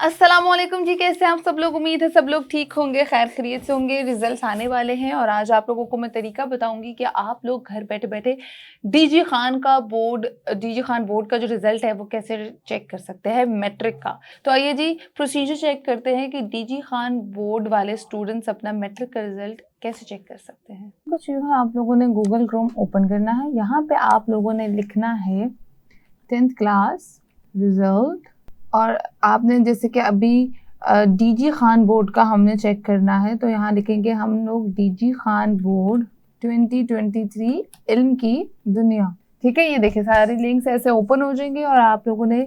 अस्सलाम वालेकुम जी, कैसे हैं आप सब लोग। उम्मीद है सब लोग ठीक होंगे, खैर खैरियत से होंगे। रिजल्ट्स आने वाले हैं और आज आप लोगों को मैं तरीका बताऊंगी कि आप लोग घर बैठे बैठे डीजी खान बोर्ड का जो रिजल्ट है वो कैसे चेक कर सकते हैं, मैट्रिक का। तो आइए जी प्रोसीजर चेक करते हैं कि डीजी खान बोर्ड वाले स्टूडेंट्स अपना मैट्रिक का रिजल्ट कैसे चेक कर सकते हैं। कुछ यूँ आप लोगों ने गूगल क्रोम ओपन करना है, यहाँ पे आप लोगों ने लिखना है 10th क्लास रिजल्ट। और आपने जैसे कि अभी डीजी खान बोर्ड का हमने चेक करना है, तो यहाँ लिखेंगे हम लोग डीजी खान बोर्ड 2023 इल्म की दुनिया। ठीक है, ये देखिए सारे लिंक्स ऐसे ओपन हो जाएंगे और आप लोगों ने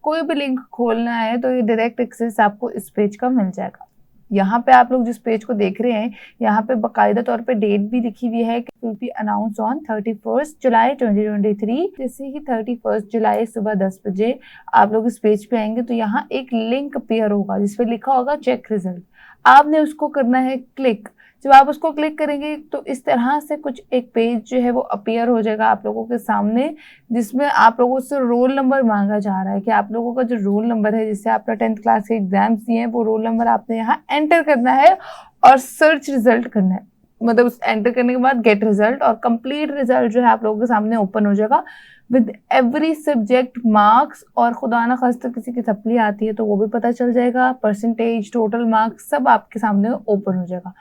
कोई भी लिंक खोलना है तो ये डायरेक्ट एक्सेस आपको इस पेज का मिल जाएगा। यहाँ पे आप लोग जिस पेज को देख रहे हैं, यहाँ पे बाकायदा तौर पे डेट भी लिखी हुई है कि विल बी अनाउंस ऑन 31 जुलाई 2023। जैसे ही 31 जुलाई सुबह 10 बजे आप लोग इस पेज पे आएंगे तो यहाँ एक लिंक अपीयर होगा जिसपे लिखा होगा चेक रिजल्ट। आपने उसको करना है क्लिक। जब आप उसको क्लिक करेंगे तो इस तरह से कुछ एक पेज जो है वो अपीयर हो जाएगा आप लोगों के सामने, जिसमें आप लोगों से रोल नंबर मांगा जा रहा है कि आप लोगों का जो रोल नंबर है, जिससे आपने 10th क्लास के एग्जाम्स दिए हैं, वो रोल नंबर आपने यहाँ एंटर करना है और सर्च रिजल्ट करना है। मतलब उस एंटर करने के बाद गेट रिजल्ट और कंप्लीट रिजल्ट जो है आप लोगों के सामने ओपन हो जाएगा विद एवरी सब्जेक्ट मार्क्स। और खुदा ना खास्ता किसी की सप्ली आती है तो वो भी पता चल जाएगा, परसेंटेज, टोटल मार्क्स सब आपके सामने ओपन हो जाएगा।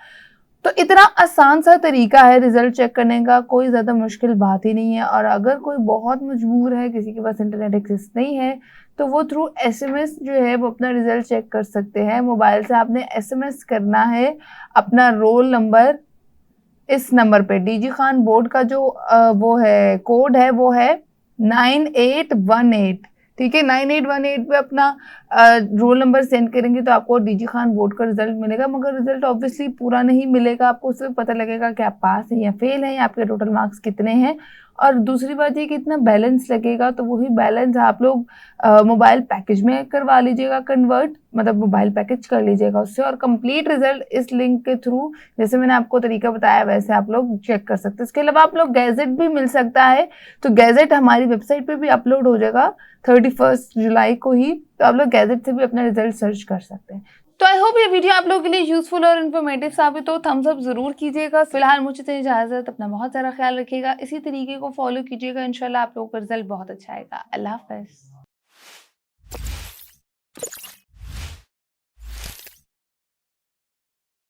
तो इतना आसान सा तरीका है रिजल्ट चेक करने का, कोई ज़्यादा मुश्किल बात ही नहीं है। और अगर कोई बहुत मजबूर है, किसी के पास इंटरनेट एक्सेस नहीं है, तो वो थ्रू एसएमएस जो है वो अपना रिजल्ट चेक कर सकते हैं। मोबाइल से आपने एसएमएस करना है अपना रोल नंबर इस नंबर पे। डीजी खान बोर्ड का जो वो है कोड है वो है 9818। ठीक है, 9818 पे अपना रोल नंबर सेंड करेंगे तो आपको डीजी खान बोर्ड का रिजल्ट मिलेगा। मगर रिजल्ट ऑब्वियसली पूरा नहीं मिलेगा, आपको उससे पता लगेगा कि आप पास हैं या फेल हैं, आपके टोटल मार्क्स कितने हैं। और दूसरी बात ये कि इतना बैलेंस लगेगा, तो वही बैलेंस आप लोग मोबाइल पैकेज में करवा लीजिएगा कन्वर्ट, मतलब मोबाइल पैकेज कर लीजिएगा उससे। और कंप्लीट रिजल्ट इस लिंक के थ्रू, जैसे मैंने आपको तरीका बताया वैसे आप लोग चेक कर सकते हैं। इसके अलावा आप लोग गैजेट भी मिल सकता है, तो गैजेट हमारी वेबसाइट पे भी अपलोड हो जाएगा 31 जुलाई को ही, तो आप लोग गैजेट से भी अपना रिजल्ट सर्च कर सकते हैं। तो आई होप ये वीडियो आप लोगों के लिए यूजफुल और इन्फॉर्मेटिव साबित हो। थम्स अप जरूर कीजिएगा। फिलहाल मुझे तो इजाजत, अपना बहुत सारा ख्याल रखिएगा, इसी तरीके को फॉलो कीजिएगा, इंशाल्लाह आप लोगों का रिजल्ट बहुत अच्छा आएगा। अल्लाह हाफ़िज़।